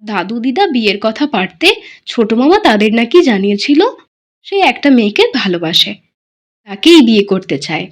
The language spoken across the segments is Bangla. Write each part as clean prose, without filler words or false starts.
দাদু দিদা বিয়ের কথা পাড়তে ছোট মামা তাদের নাকি জানিয়েছিল সে একটা মেয়েকে ভালোবাসে, তাকেই বিয়ে করতে চায়।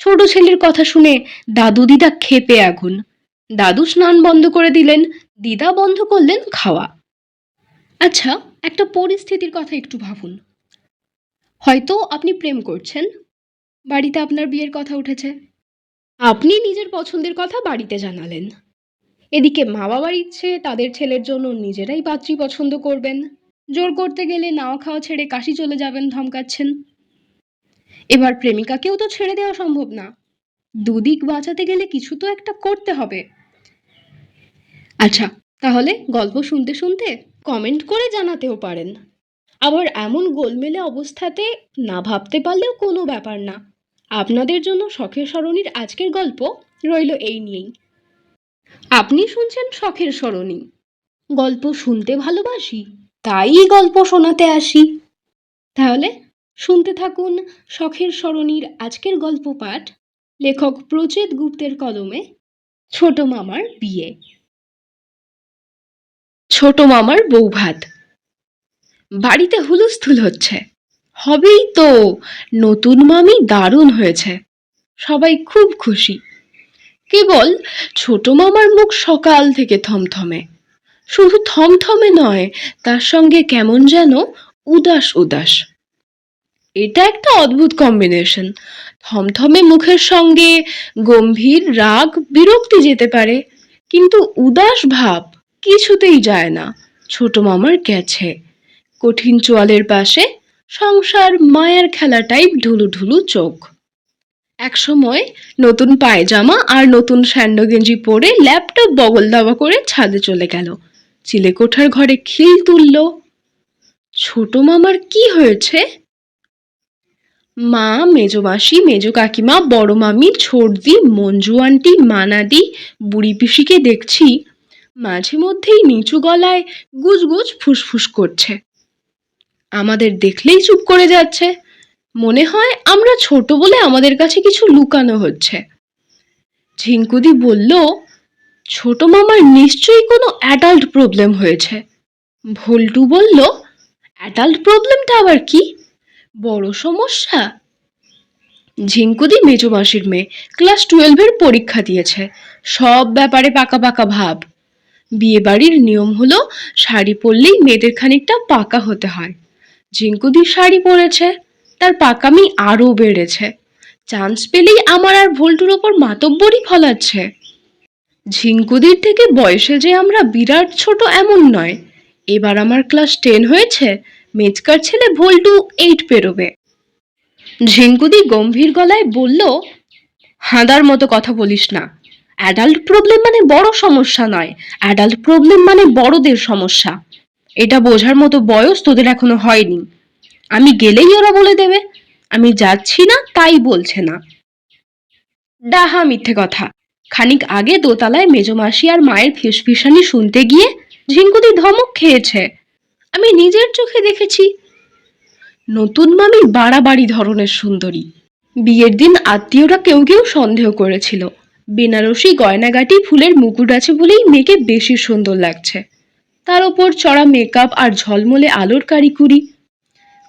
ছোট ছেলের কথা শুনে দাদু দিদা ক্ষেপে আগুন। দাদু স্নান বন্ধ করে দিলেন, দিদা বন্ধ করলেন খাওয়া। আচ্ছা, একটা পরিস্থিতির কথা একটু ভাবুন। হয়তো আপনি প্রেম করছেন, বাড়িতে আপনার বিয়ের কথা উঠেছে, আপনি নিজের পছন্দের কথা বাড়িতে জানালেন। এদিকে মা বাবার ইচ্ছে তাদের ছেলের জন্য নিজেরাই পাত্রী পছন্দ করবেন, জোর করতে গেলে নাওয়া খাওয়া ছেড়ে কাশি চলে যাবেন ধমকাচ্ছেন। এবার প্রেমিকাকেও তো ছেড়ে দেওয়া সম্ভব না, দুদিক বাঁচাতে গেলে কিছু তো একটা করতে হবে। আচ্ছা, তাহলে গল্প শুনতে শুনতে কমেন্ট করে জানাতেও পারেন। আবার এমন গোলমেলে অবস্থাতে না ভাবতে পারলেও কোনো ব্যাপার না, আপনাদের জন্য শখের সরণির আজকের গল্প রইল এই নিয়েই। আপনি শুনছেন শখের সরণি, গল্প শুনতে ভালোবাসি, তাই গল্প শোনাতে আসি। তাহলে শুনতে থাকুন শখের সরণির আজকের গল্প পাঠ, লেখক প্রচেত গুপ্তের কলমে, ছোট মামার বিয়ে। ছোট মামার বৌভাত। বাড়িতে হুলস্থুল হচ্ছে। হবেই তো, নতুন মামি দারুণ হয়েছে, সবাই খুব খুশি। কেবল ছোট মামার মুখ সকাল থেকে থমথমে। শুধু থমথমে নয়, তার সঙ্গে কেমন যেন উদাস উদাস। এটা একটা অদ্ভুত কম্বিনেশন। থমথমে মুখের সঙ্গে গম্ভীর রাগ বিরক্তি যেতে পারে, কিন্তু উদাস ভাব কিছুতেই যায় না ছোট মামার গেছে। কঠিন চোয়ালের পাশে সংসার মায়ার খেলা টাইপ ঢুলু ঢুলু চোখ। একসময় নতুন পায়জামা আর নতুন স্যান্ডো গেঞ্জি পরে ল্যাপটপ বগল দাবা করে ছাদে চলে গেল, চিলেকোঠার ঘরে খিল তুলল। ছোট মামার কি হয়েছে? মা, মেজো মাসি, মেজো কাকিমা, বড় মামি, ছোটদি, মঞ্জু আন্টি, মানাদি, বুড়ি পিসিকে দেখছি মাঝে মধ্যেই নিচু গলায় গুজগুজ ফুসফুস করছে। আমাদের দেখলেই চুপ করে যাচ্ছে, মনে হয় আমরা ছোট বলে আমাদের কাছে কিছু লুকানো হচ্ছে। ঝিঙ্কুদি বলল, ছোট মামার নিশ্চয়ই কোনো অ্যাডাল্ট প্রবলেম হয়েছে। ভল্টু বলল, অ্যাডাল্ট প্রবলেমটা আবার কি? বড় সমস্যা? ঝিঙ্কুদি মেজো মাসির মেয়ে, ক্লাস 12-এর পরীক্ষা দিয়েছে, সব ব্যাপারে পাকা পাকা ভাব। বিয়ে বাড়ির নিয়ম হলো শাড়ি পরলেই মেয়েদের খানিকটা পাকা হতে হয়। ঝিঙ্কুদি শাড়ি পরেছে, তার পাকামি আরও বেড়েছে। চান্স পেলেই আমার আর ভল্টুর ওপর মাতব্বরি ফলাচ্ছে। ঝিঙ্কুদির থেকে বয়সে যে আমরা বিরাট ছোট এমন নয়। এবার আমার ক্লাস 10 হয়েছে, মেচকার ছেলে ভল্টু 8 পেরোবে। ঝিঙ্কুদি গম্ভীর গলায় বলল, হাঁদার মতো কথা বলিস না। অ্যাডাল্ট প্রবলেম মানে বড় সমস্যা নয়, অ্যাডাল্ট প্রবলেম মানে বড়দের সমস্যা। এটা বোঝার মতো বয়স তোদের এখনো হয়নি। আমি গেলেই ওরা বলে দেবে আমি যাচ্ছি না, তাই বলছে না। ডাহা মিথ্যে কথা। খানিক আগে দোতলায় মেজো মাসি আর মায়ের ফিসফিসানি শুনতে গিয়ে ঝিঙ্কুদি ধমক খেয়েছে, আমি নিজের চোখে দেখেছি। নতুন মামি বাড়াবাড়ি ধরনের সুন্দরী। বিয়ের দিন আত্মীয়রা কেউ কেউ সন্দেহ করেছিল বেনারসি গয়নাগাটি ফুলের মুকুট আছে বলেই মেয়েকে বেশি সুন্দর লাগছে, তার ওপর চড়া মেকআপ আর ঝলমলে আলোর কারিকুরি।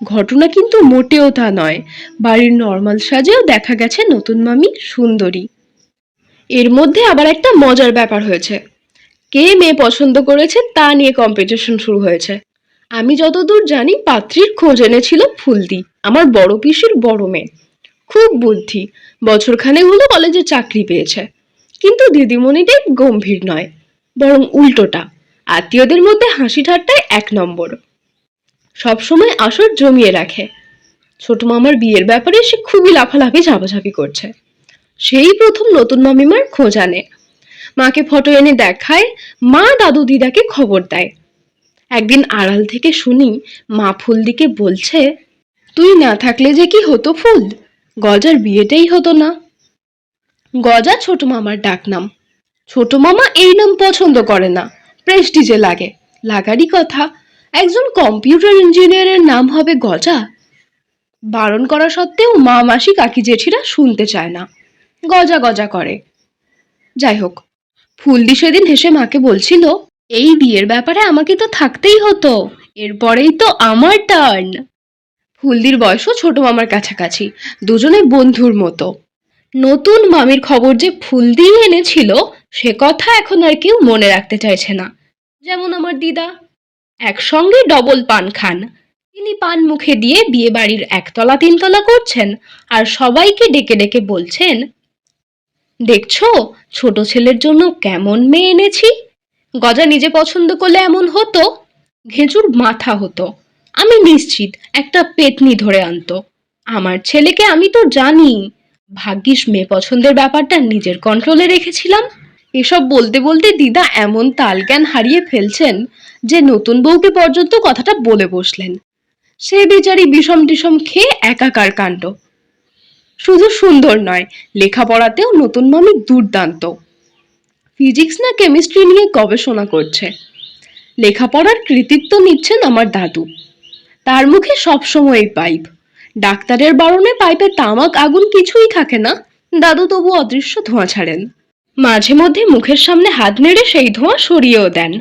ঘটনা কিন্তু মোটেও তা নয়, বাড়ির নর্মাল সাজেও দেখা গেছে নতুন মামি সুন্দরী। এর মধ্যে আবার একটা মজার ব্যাপার হয়েছে, কে মেয়ে পছন্দ করেছে তা নিয়ে কম্পিটিশন শুরু হয়েছে। আমি যতদূর জানি পাত্রীর খোঁজ এনেছিল ফুলদি, আমার বড় পিসির বড় মেয়ে। খুব বুদ্ধি, বছরখানেক হলো কলেজে চাকরি পেয়েছে। কিন্তু দিদিমণিদের গম্ভীর নয়, বরং উল্টোটা, আত্মীয়দের মধ্যে হাসি ঠাট্টায় 1 নম্বর, সবসময় আসর জমিয়ে রাখে। ছোট মামার বিয়ের ব্যাপারে সে খুবই লাফালাফি ঝাপাঝাপি করছে। সেই প্রথম নতুন মামিমার খোঁজ আনে, মাকে ফটো এনে দেখায়, মা দাদু দিদাকে খবর দেয়। একদিন আড়াল থেকে শুনি মা ফুলদিকে বলছে, তুই না থাকলে যে কি হতো ফুল, গজার বিয়েটাই হতো না। গজা ছোট মামার ডাকনাম। ছোট মামা এই নাম পছন্দ করে না, প্রেস্টিজে লাগে। লাগারই কথা, একজন কম্পিউটার ইঞ্জিনিয়ারের নাম হবে গজা। বারণ করা সত্ত্বেও মা মাসি কাকি জেঠিরা শুনতে চায় না, গজা গজা করে। যাই হোক, ফুলদি সেদিন হেসে মাকে বলছিল, এই বিয়ের ব্যাপারে আমাকে তো থাকতেই হতো, এরপরেই তো আমার টার্ন। ফুলদির বয়সও ছোট মামার কাছাকাছি, দুজনে বন্ধুর মতো। নতুন মামির খবর যে ফুলদি এনেছিল সে কথা এখন আর কেউ মনে রাখতে চাইছে না। যেমন আমার দিদা, একসঙ্গে ডবল পান খান। তিনি পান মুখে দিয়ে বিয়ে বাড়ির একতলা তিনতলা করছেন আর সবাইকে ডেকে ডেকে বলছেন, দেখছো ছোট ছেলের জন্য কেমন মেয়ে এনেছি। গজা নিজে পছন্দ করলে এমন হতো, ঘেঁচুর মাথা হতো। আমি নিশ্চিত একটা পেতনি ধরে আনতো। আমার ছেলেকে আমি তো জানি, ভাগ্যিস মেয়ে পছন্দের ব্যাপারটা নিজের কন্ট্রোলে রেখেছিলাম। এসব বলতে বলতে দিদা এমন তালজ্ঞান হারিয়ে ফেলছেন যে নতুন বউকে পর্যন্ত কথাটা বলে বসলেন। সে বেচারি বিষম টিষম খেয়ে একাকার কাণ্ড। শুধু সুন্দর নয়, লেখাপড়াতেও নতুন মামি দুর্দান্ত। ফিজিক্স না কেমিস্ট্রি নিয়ে গবেষণা করছে। লেখাপড়ার কৃতিত্ব নিচ্ছেন আমার দাদু, তার মুখে সবসময় পাইপ। ডাক্তারের বারণে পাইপে তামাক আগুন কিছুই থাকে না, দাদু তবু অদৃশ্য ধোঁয়া ছাড়েন। মাঝে মধ্যে মুখের সামনে হাত নেড়ে সেই ধোঁয়া সরিয়েও দেন।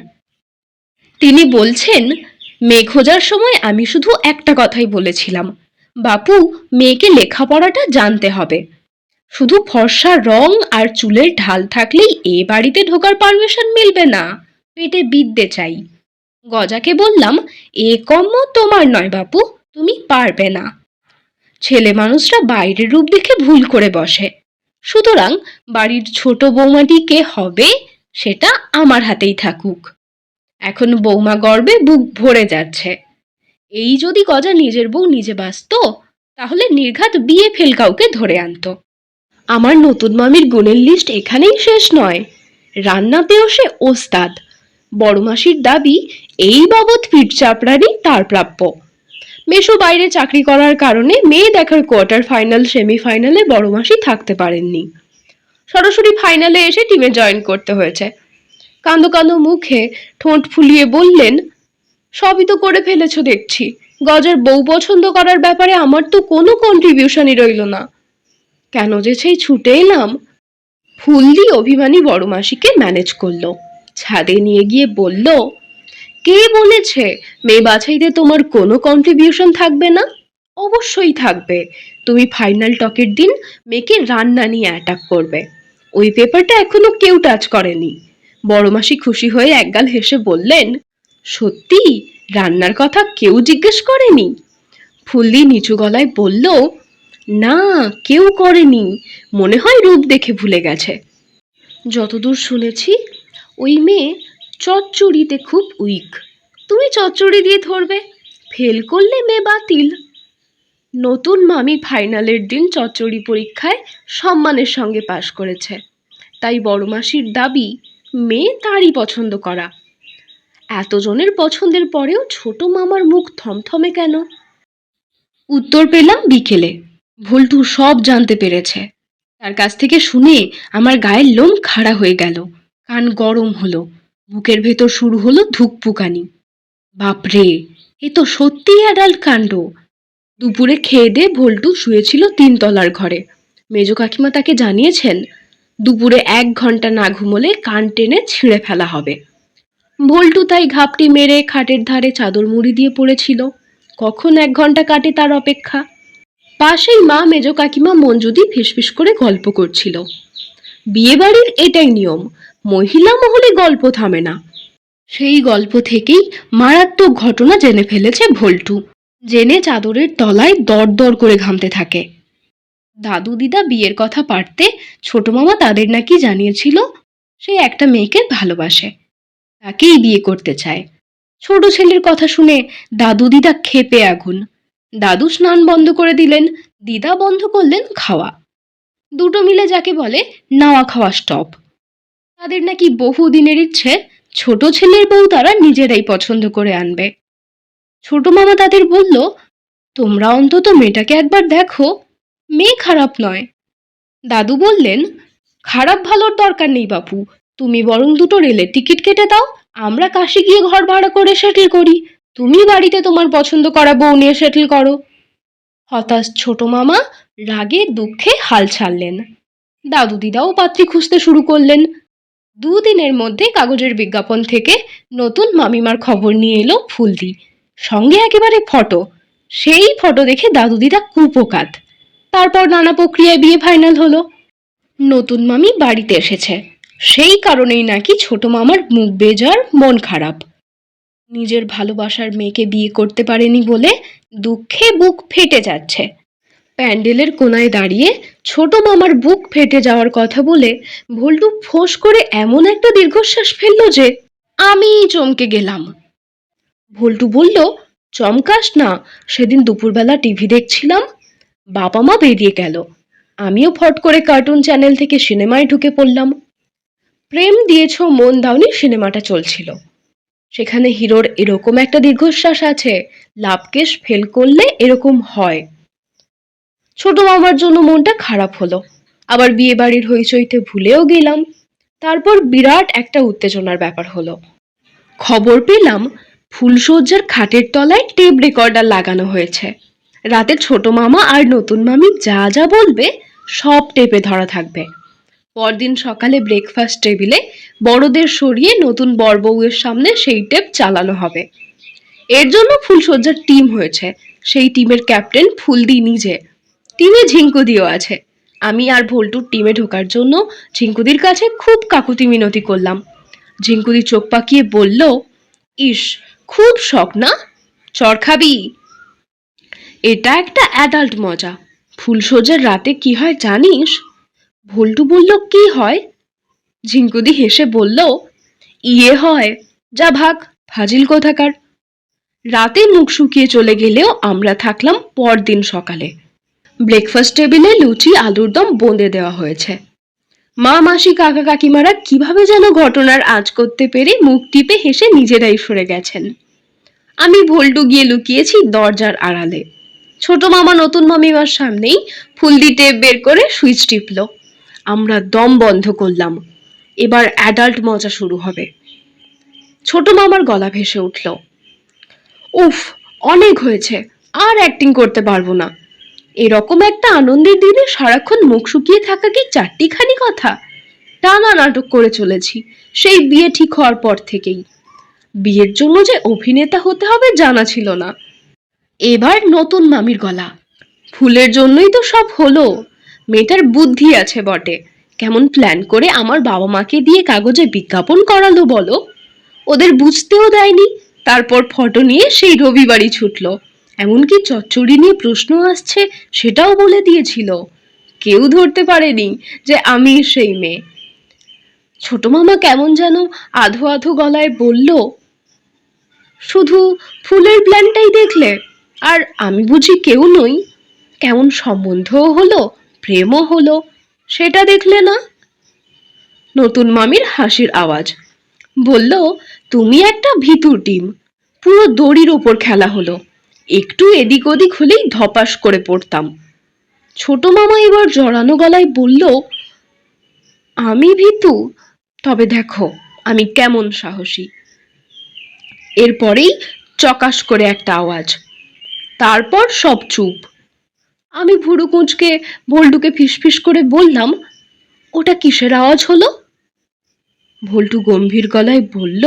তিনি বলছেন, মেয়ে খোঁজার সময় আমি শুধু একটা কথাই বলেছিলাম, বাপু মেয়েকে লেখাপড়াটা জানতে হবে। শুধু ফর্সা রং আর চুলের ঢাল থাকলেই এ বাড়িতে ঢোকার পারমিশন মিলবে না, পেটে বিদ্যে চাই। গজাকে বললাম, এ কর্ম তোমার নয় বাপু, তুমি পারবে না। ছেলে মানুষরা বাইরের রূপ দেখে ভুল করে বসে, সুতরাং বাড়ির ছোট বৌমাটি কে হবে সেটা আমার হাতেই থাকুক। এখন বৌমা গর্বে বুক ভরে যাচ্ছে। এই যদি গজা নিজের বউ নিজে বাঁচত, তাহলে নির্ঘাত বিয়ে ফেল কাউকে ধরে আনতো। আমার নতুন মামির গুণের লিস্ট এখানেই শেষ নয়, রান্নাতেও সে ওস্তাদ। বড় মাসির দাবি এই বাবদ পিঠ চাপড়ানি তার প্রাপ্য। মেশো বাইরে চাকরি করার কারণে মেয়ে দেখার কোয়ার্টার ফাইনাল সেমিফাইনালে বড় মাসি থাকতে পারেননি, সরাসরি ফাইনালে এসে টিমে জয়েন করতে হয়েছে। কাঁদো কাঁদো মুখে ঠোঁট ফুলিয়ে বললেন, সবই তো করে ফেলেছো দেখছি, গজার বউ পছন্দ করার ব্যাপারে আমার তো কোনো কন্ট্রিবিউশনই রইল না। কেন যে সেই ছুটে এলাম। ফুললি অভিমানী বড় মাসিকে ম্যানেজ করলো, ছাদে নিয়ে গিয়ে বলল, কে বলেছে মেয়ে বাছাইতে তোমার কোনো কন্ট্রিবিউশন থাকবে না? অবশ্যই থাকবে। তুমি ফাইনাল টকের দিন মেয়েকে রান্না নিয়ে অ্যাটাক করবে। ওই পেপারটা এখনো কেউ টাচ করেনি। বড় মাসি খুশি হয়ে একগাল হেসে বললেন, সত্যি রান্নার কথা কেউ জিজ্ঞেস করেনি? ফুললি নিচু গলায় বলল, না, কেউ করেনি। মনে হয় রূপ দেখে ভুলে গেছে। যতদূর শুনেছি ওই মেয়ে চচ্চড়িতে খুব উইক। তুমি চচ্চড়ি দিয়ে ধরবে, ফেল করলে মেয়ে বাতিল। নতুন মামি ফাইনালের দিন চচ্চড়ি পরীক্ষায় সম্মানের সঙ্গে পাশ করেছে, তাই বড় মাসির দাবি মেয়ে তারই পছন্দ করা। এতজনের পছন্দের পরেও ছোট মামার মুখ থমথমে কেন? উত্তর পেলাম বিকেলে। ভুলটু সব জানতে পেরেছে। তার কাছ থেকে শুনে আমার গায়ের লোম খাড়া হয়ে গেল, কান গরম হলো, বুকের ভেতর শুরু হলো ধুকপুকানি। বাপরে, এ তো সত্যিই অ্যাডাল্ট কাণ্ড। দুপুরে খেয়ে দিয়ে ভোল্টু শুয়েছিল তিনতলার ঘরে। মেজ কাকিমা তাকে জানিয়েছেন দুপুরে 1 ঘন্টা না ঘুমোলে কান টেনে ছিঁড়ে ফেলা হবে। ভোল্টু তাই ঘাপটি মেরে খাটের ধারে চাদর মুড়ি দিয়ে পড়েছিল, কখন 1 ঘন্টা কাটে তার অপেক্ষা। পাশেই মা মেজ কাকিমা মঞ্জুদি ফিসফিস করে গল্প করছিল। বিয়ে বাড়ির এটাই নিয়ম, মহিলা মহলে গল্প থামে না। সেই গল্প থেকেই মারাত্মক ঘটনা জেনে ফেলেছে ভোল্টু। জেনে চাদরের তলায় দরদর করে ঘামতে থাকে। দাদু দিদা বিয়ের কথা পারতে ছোট মামা তাদের নাকি জানিয়েছিল সে একটা মেয়েকে ভালোবাসে, তাকেই বিয়ে করতে চায়। ছোট ছেলের কথা শুনে দাদু দিদা ক্ষেপে আগুন। দাদু স্নান বন্ধ করে দিলেন, দিদা বন্ধ করলেন খাওয়া। দুটো মিলে যাকে বলে নাওয়া খাওয়া স্টপ। তাদের নাকি বহুদিনের ইচ্ছে ছোট ছেলের বউ তারা নিজেরাই পছন্দ করে আনবে। ছোট মামা তাদের বলল, তোমরা অন্তত মেয়েটাকে একবার দেখো, মেয়ে খারাপ নয়। দাদু বললেন, খারাপ ভালোর দরকার নেই বাপু, তুমি বরং দুটো রেলের টিকিট কেটে দাও, আমরা কাশি গিয়ে ঘর ভাড়া করে সেটেল করি, তুমি বাড়িতে তোমার পছন্দ করা বউ নিয়ে সেটেল করো। হতাশ ছোট মামা রাগে দুঃখে হাল ছাড়লেন। দাদু দিদাও পাত্রী খুঁজতে শুরু করলেন। দুদিনের মধ্যে কাগজের বিজ্ঞাপন থেকে নতুন মামিমার খবর নিয়ে এলো ফুলদি, সঙ্গে একেবারে ফটো। সেই ফটো দেখে দাদু দিদা কুপোকাত। তারপর নানা প্রক্রিয়ায় বিয়ে ফাইনাল হলো। নতুন মামি বাড়িতে এসেছে, সেই কারণেই নাকি ছোট মামার মুখ বেজার, মন খারাপ। নিজের ভালোবাসার মেয়েকে বিয়ে করতে পারেনি বলে দুঃখে বুক ফেটে যাচ্ছে। প্যান্ডেলের কোনায় দাঁড়িয়ে ছোট মামার বুক ফেটে যাওয়ার কথা বলে ভোল্টু ফোঁস করে এমন একটা দীর্ঘশ্বাস ফেলল যে আমি চমকে গেলাম। ভোল্টু বলল, চমকাস না, সেদিন দুপুরবেলা টিভি দেখছিলাম, বাবা মা বেরিয়ে গেল, আমিও ফট করে কার্টুন চ্যানেল থেকে সিনেমায় ঢুকে পড়লাম। প্রেম দিয়েছ মন দাওনি সিনেমাটা চলছিল, সেখানে হিরোর এরকম একটা দীর্ঘশ্বাস আছে, লাভকেশ ফেল করলে এরকম হয়। ছোট মামার জন্য মনটা খারাপ হলো, আবার বিয়ে বাড়ির হইচইতে ভুলেও গেলাম। তারপর বিরাট একটা উত্তেজনার ব্যাপার হলো। খবর পেলাম ফুলসজ্জার খাটের তলায় টেপ রেকর্ডার লাগানো হয়েছে। রাতে ছোট মামা আর নতুন মামি যা যা বলবে সব টেপে ধরা থাকবে। পরদিন সকালে ব্রেকফাস্ট টেবিলে বড়দের সরিয়ে নতুন বরবউয়ের সামনে সেই টেপ চালানো হবে। এর জন্য ফুলসজ্জার টিম হয়েছে, সেই টিমের ক্যাপ্টেন ফুলদি নিজে। টিমে ঝিঙ্কুদিও আছে। আমি আর ভোল্টুর টিমে ঢোকার জন্য ঝিঙ্কুদির কাছে খুব কাকুতি মিনতি করলাম। ঝিঙ্কুদি চোখ পাকিয়ে বলল, ইস, খুব শখ না, চড় খাবি? এটা একটা অ্যাডাল্ট মজা। ফুলসজ্জার রাতে কি হয় জানিস? ভোল্টু বলল, কি হয়? ঝিঙ্কুদি হেসে বলল, ইয়ে হয়, যা ভাগ, ফাজিল কোথাকার। রাতে মুখ শুকিয়ে চলে গেলেও আমরা থাকলাম পরদিন সকালে। ব্রেকফাস্ট টেবিলে লুচি আলুর দম বোঁদে দেওয়া হয়েছে। মা মাসি কাকা কাকিমারা কিভাবে যেন ঘটনার আঁচ করতে পেরে মুখ টিপে হেসে নিজেরাই সরে গেছেন। আমি ভোল্টু গিয়ে লুকিয়েছি দরজার আড়ালে। ছোট মামা নতুন মামিমার সামনেই ফুলদি টেপ বের করে সুইচ টিপল। আমরা দম বন্ধ করলাম। এবার অ্যাডাল্ট মজা শুরু হবে। ছোট মামার গলা ভেসে উঠল, উফ, অনেক হয়েছে, আর অ্যাক্টিং করতে পারবো না। এরকম একটা আনন্দের দিনে সারাক্ষণ মুখ শুকিয়ে থাকা কি চারটিখানি কথা? টানা নাটক করে চলেছি সেই বিয়ে ঠিক হওয়ার পর থেকেই। বিয়ের জন্য যে অভিনেতা হতে হবে জানা ছিল না। এবার নতুন মামির গলা, ফুলের জন্যই তো সব হলো। মেয়েটার বুদ্ধি আছে বটে, কেমন প্ল্যান করে আমার বাবা মাকে দিয়ে কাগজে বিজ্ঞাপন করালো বলো। ওদের বুঝতেও দেয়নি, তারপর ফটো নিয়ে সেই রবিবারই ছুটলো। এমনকি চচ্চড়ি নিয়ে প্রশ্ন আসছে সেটাও বলে দিয়েছিল। কেউ ধরতে পারেনি যে আমি সেই মেয়ে। ছোট মামা কেমন যেন আধো আধো গলায় বলল, শুধু ফুলের প্ল্যানটাই দেখলে, আর আমি বুঝি কেউ নই? কেমন সম্বন্ধও হলো, প্রেমও হলো, সেটা দেখলে না? নতুন মামির হাসির আওয়াজ বলল, তুমি একটা ভীতুর টিম, পুরো দড়ির ওপর খেলা হলো, একটু এদিক ওদিক হলেই ধপাস করে পড়তাম। ছোট মামা এবার জড়ানো গলায় বলল, আমি ভীতু? তবে দেখো আমি কেমন সাহসী। এরপরেই চকাশ করে একটা আওয়াজ, তারপর সব চুপ। আমি ভুরু কুঁচকে ভোল্টুকে ফিসফিস করে বললাম, ওটা কিসের আওয়াজ হলো? ভোল্টু গম্ভীর গলায় বলল,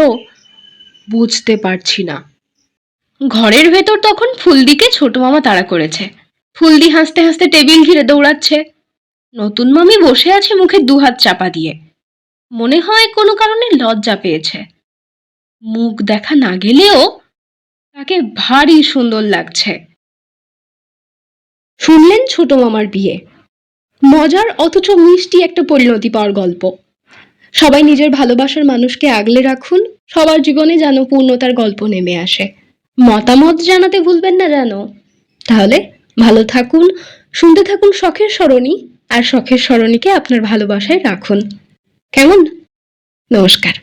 বুঝতে পারছি না। ঘরের ভেতর তখন ফুলদিকে ছোট মামা তাড়া করেছে। ফুলদি হাসতে হাসতে টেবিল ঘিরে দৌড়াচ্ছে। নতুন মামি বসে আছে মুখে দুহাত চাপা দিয়ে, মনে হয় কোনো কারণে লজ্জা পেয়েছে। মুখ দেখা না গেলেও তাকে ভারী সুন্দর লাগছে। শুনলেন ছোট মামার বিয়ে, মজার অথচ মিষ্টি একটা পরিণতি পাওয়ার গল্প। সবাই নিজের ভালোবাসার মানুষকে আগলে রাখুন, সবার জীবনে যেন পূর্ণতার গল্প নেমে আসে। মতামত জানাতে ভুলবেন না যেন। তাহলে ভালো থাকুন, শুনতে থাকুন শখের সরণি, আর শখের সরণিকে আপনার ভালোবাসায় রাখুন। কেমন? নমস্কার।